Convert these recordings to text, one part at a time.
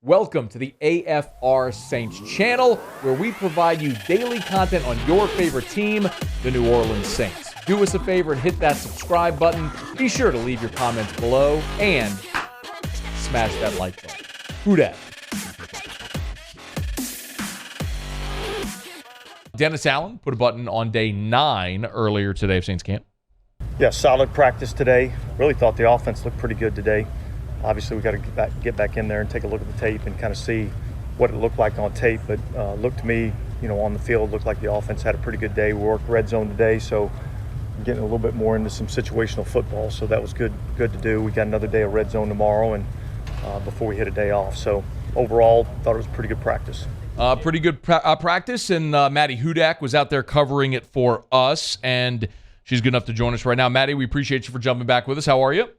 Welcome to the AFR Saints channel, where we provide you daily content on your favorite team, the New Orleans Saints. Do us a favor and hit that subscribe button. Be sure to leave your comments below and smash that like button. Hudak. Dennis Allen put a button on day 9 earlier today of Saints camp. Yeah, solid practice today. Really thought the offense looked pretty good today. Obviously, we got to get back in there and take a look at the tape and kind of see what it looked like on tape. But looked to me, on the field, looked like the offense had a pretty good day. We worked red zone today, so getting a little bit more into some situational football. So that was good to do. We got another day of red zone tomorrow, and before we hit a day off. So overall, thought it was a pretty good practice. Pretty good practice, and Maddy Hudak was out there covering it for us, and she's good enough to join us right now. Maddy, we appreciate you for jumping back with us. How are you?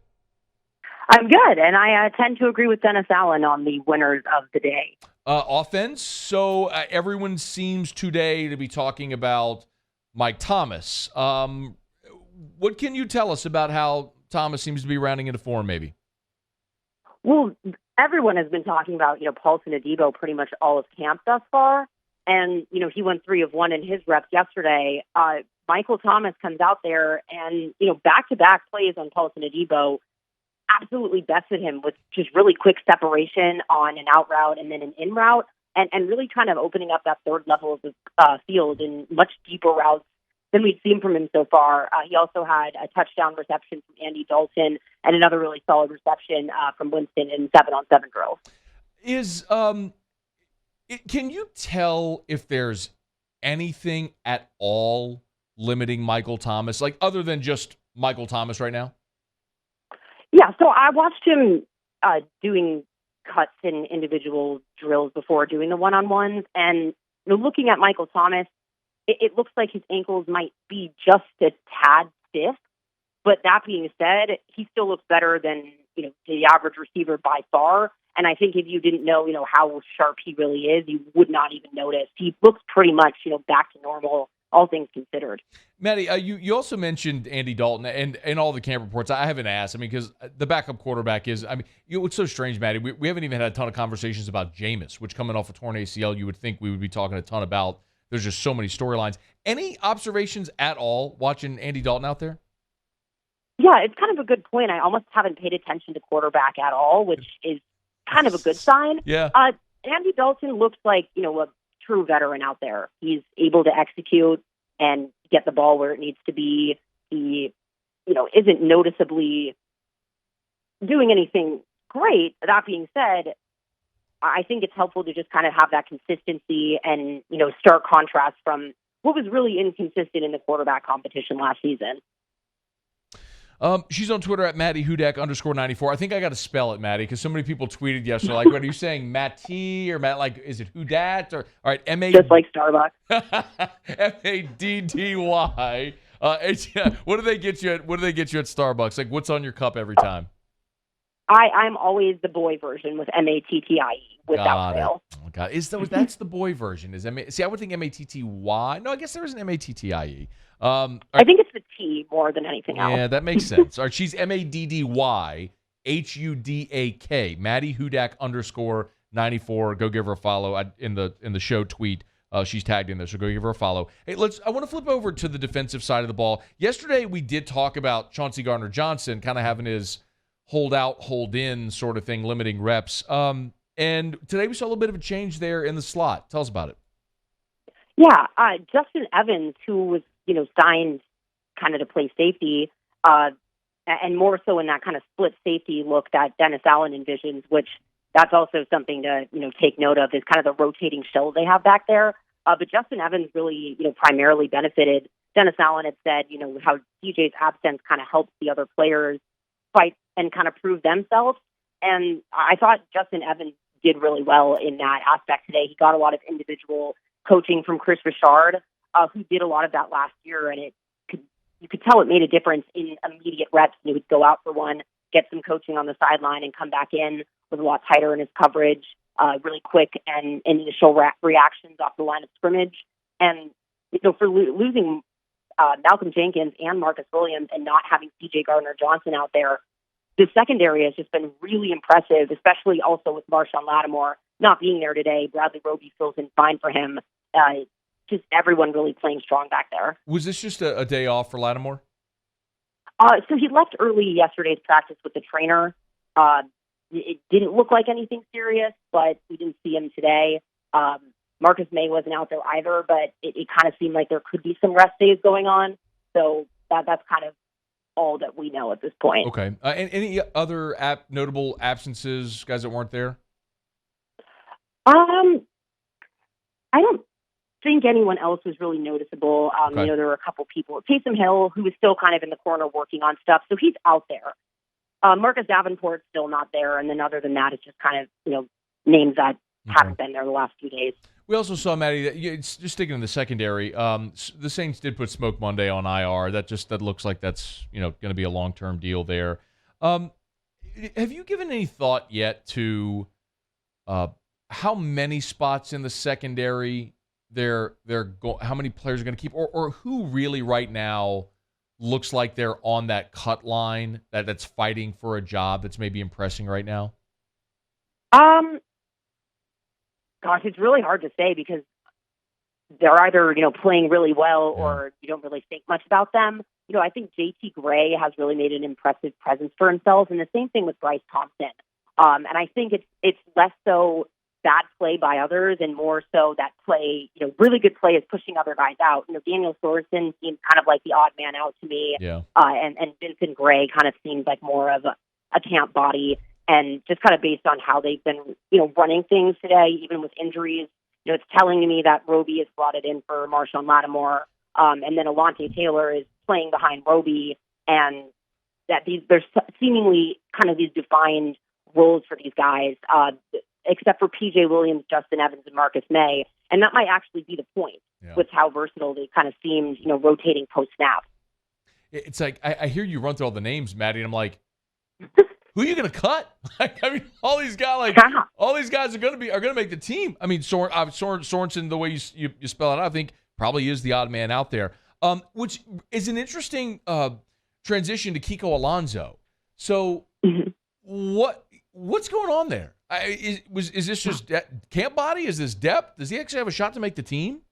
I'm good, and I tend to agree with Dennis Allen on the winners of the day. Offense. So everyone seems today to be talking about Mike Thomas. What can you tell us about how Thomas seems to be rounding into form, maybe? Well, everyone has been talking about, Paulson Adebo pretty much all of camp thus far, and, he went 3 of 1 in his reps yesterday. Michael Thomas comes out there and, back-to-back plays on Paulson Adebo absolutely bested him with just really quick separation on an out route and then an in route, and really kind of opening up that third level of the field in much deeper routes than we've seen from him so far. He also had a touchdown reception from Andy Dalton and another really solid reception from Winston in 7-on-7 drills. Can you tell if there's anything at all limiting Michael Thomas, like other than just Michael Thomas right now? Yeah, so I watched him doing cuts in individual drills before doing the one-on-ones, and looking at Michael Thomas, it looks like his ankles might be just a tad stiff. But that being said, he still looks better than the average receiver by far. And I think if you didn't know how sharp he really is, you would not even notice. He looks pretty much back to normal, all things considered. Maddy, you also mentioned Andy Dalton and all the camp reports. I haven't asked, because the backup quarterback is, it's so strange, Maddy. We haven't even had a ton of conversations about Jameis, which coming off a torn ACL, you would think we would be talking a ton about. There's just so many storylines. Any observations at all watching Andy Dalton out there? Yeah, it's kind of a good point. I almost haven't paid attention to quarterback at all, which is kind of a good sign. Yeah. Andy Dalton looks like, a true veteran out there. He's able to execute and get the ball where it needs to be. He, isn't noticeably doing anything great. That being said, I think it's helpful to just kind of have that consistency and, stark contrast from what was really inconsistent in the quarterback competition last season. She's on Twitter at Maddy Hudak _94. I think I got to spell it, Maddy, because so many people tweeted yesterday. Like, what are you saying, Matty or Matt? Like, is it Hudat? Or all right, Just like Starbucks. Maddy. What do they get you at? What do they get you at Starbucks? Like, what's on your cup every time? I'm always the boy version with Mattie without fail. Oh God, that's the boy version? Is See, I would think Matty? No, I guess there is an Mattie. I think it's the T more than anything else. Yeah, that makes sense. All right, she's Maddy Hudak, Maddy Hudak _94. Go give her a follow in the show tweet. She's tagged in there, so go give her a follow. Hey, I want to flip over to the defensive side of the ball. Yesterday, we did talk about Chauncey Garner-Johnson kind of having his hold out, hold in sort of thing, limiting reps. And today we saw a little bit of a change there in the slot. Tell us about it. Yeah, Justin Evans, who was signed kind of to play safety, and more so in that kind of split safety look that Dennis Allen envisions, which that's also something to take note of, is kind of the rotating shell they have back there. But Justin Evans really primarily benefited. Dennis Allen had said how DJ's absence kind of helps the other players fight and kind of prove themselves. And I thought Justin Evans did really well in that aspect today. He got a lot of individual coaching from Chris Richard, who did a lot of that last year, and you could tell it made a difference in immediate reps. He would go out for one, get some coaching on the sideline, and come back in, was a lot tighter in his coverage, really quick and initial reactions off the line of scrimmage. And for losing Malcolm Jenkins and Marcus Williams and not having C.J. Garner-Johnson out there, the secondary has just been really impressive, especially also with Marshawn Lattimore not being there today. Bradley Roby fills in fine for him. Just everyone really playing strong back there. Was this just a day off for Lattimore? So he left early yesterday's practice with the trainer. It didn't look like anything serious, but we didn't see him today. Marcus May wasn't out there either, but it kind of seemed like there could be some rest days going on. So that's kind of all that we know at this point. Okay. And any other notable absences, guys that weren't there? I don't think anyone else was really noticeable. Okay. There were a couple people. Taysom Hill, who was still kind of in the corner working on stuff, so he's out there. Marcus Davenport's still not there, and then other than that, it's just kind of, names that haven't been there the last few days. We also saw, Maddy, that it's just sticking in the secondary. The Saints did put Smoke Monday on IR. That looks like that's going to be a long-term deal there. Have you given any thought yet to how many spots in the secondary how many players are going to keep, or who really right now looks like they're on that cut line that's fighting for a job that's maybe impressing right now? Gosh, it's really hard to say because they're either, playing really well or you don't really think much about them. I think JT Gray has really made an impressive presence for himself, and the same thing with Bryce Thompson. And I think it's less so bad play by others and more so that play, really good play is pushing other guys out. Daniel Sorensen seems kind of like the odd man out to me. Yeah. And Vincent Gray kind of seems like more of a camp body. And just kind of based on how they've been, running things today, even with injuries, it's telling to me that Roby is slotted in for Marshawn Lattimore. And then Alontae Taylor is playing behind Roby, and that there's seemingly kind of these defined roles for these guys, except for PJ Williams, Justin Evans, and Marcus May. And that might actually be the point with how versatile they kind of seemed, rotating post-snap. It's like, I hear you run through all the names, Maddy, and I'm like, who are you going to cut? All these guys, are going to make the team. I mean, Sorensen, the way you spell it out, I think probably is the odd man out there. Which is an interesting transition to Kiko Alonso. So, what's going on there? Is this just camp body? Is this depth? Does he actually have a shot to make the team?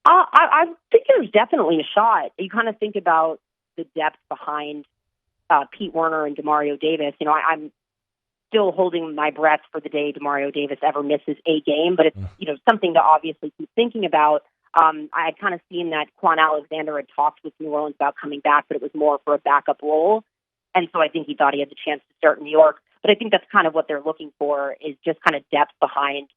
I think there's definitely a shot. You kind of think about the depth behind Pete Werner and Demario Davis. I'm still holding my breath for the day Demario Davis ever misses a game, but it's something to obviously keep thinking about. I had kind of seen that Quan Alexander had talked with New Orleans about coming back, but it was more for a backup role. And so I think he thought he had the chance to start in New York. But I think that's kind of what they're looking for, is just kind of depth behind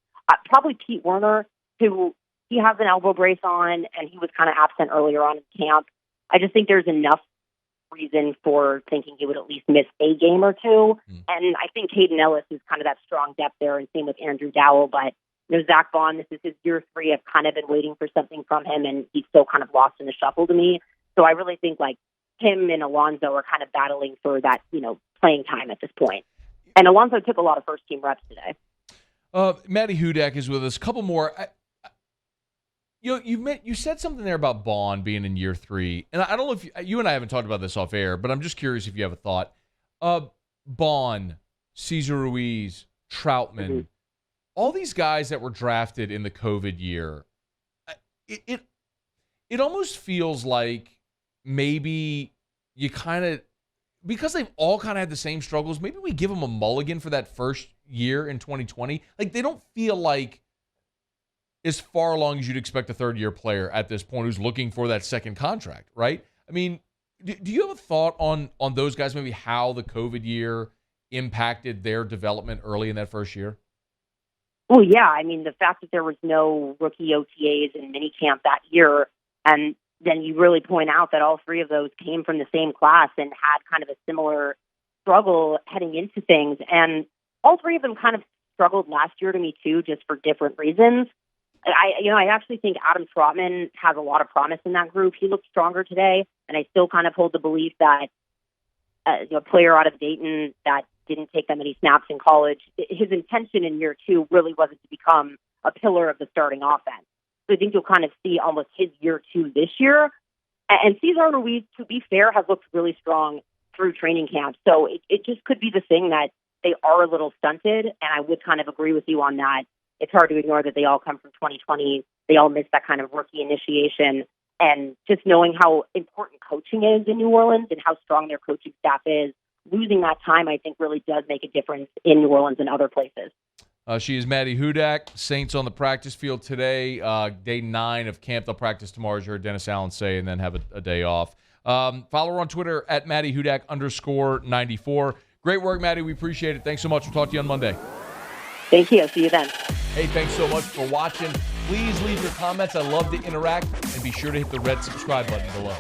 probably Pete Werner, who he has an elbow brace on, and he was kind of absent earlier on in camp. I just think there's enough reason for thinking he would at least miss a game or two. And I think Hayden Ellis is kind of that strong depth there, and same with Andrew Dowell. But Zach Vaughn, this is his year 3. I've kind of been waiting for something from him, and he's still kind of lost in the shuffle to me. So I really think him and Alonso are kind of battling for that, playing time at this point. And Alonso took a lot of first-team reps today. Maddy Hudak is with us. A couple more. You said something there about Bond being in year 3, and I don't know if you and I haven't talked about this off air, but I'm just curious if you have a thought. Bond, Cesar Ruiz, Troutman, all these guys that were drafted in the COVID year, it almost feels like maybe you kind of, because they've all kind of had the same struggles, maybe we give them a mulligan for that first year in 2020. They don't feel like as far along as you'd expect a third-year player at this point who's looking for that second contract, right? I mean, do you have a thought on those guys, maybe how the COVID year impacted their development early in that first year? Well, yeah. I mean, the fact that there was no rookie OTAs and minicamp that year, and then you really point out that all 3 of those came from the same class and had kind of a similar struggle heading into things. And all 3 of them kind of struggled last year to me too, just for different reasons. I actually think Adam Trotman has a lot of promise in that group. He looked stronger today, and I still kind of hold the belief that a player out of Dayton that didn't take that many snaps in college, his intention in year 2 really wasn't to become a pillar of the starting offense. So I think you'll kind of see almost his year 2 this year. And Cesar Ruiz, to be fair, has looked really strong. through training camp. So it just could be the thing that they are a little stunted, and I would kind of agree with you on that. It's hard to ignore that they all come from 2020. They all missed that kind of rookie initiation. And just knowing how important coaching is in New Orleans and how strong their coaching staff is, losing that time, I think, really does make a difference in New Orleans and other places. She is Maddy Hudak. Saints on the practice field today. Day 9 of camp. They'll practice tomorrow, as you heard Dennis Allen say, and then have a day off. Follow her on Twitter at Maddy Hudak _94. Great work, Maddy. We appreciate it. Thanks so much. We'll talk to you on Monday. Thank you. See you then. Hey, thanks so much for watching. Please leave your comments. I love to interact. And be sure to hit the red subscribe button below.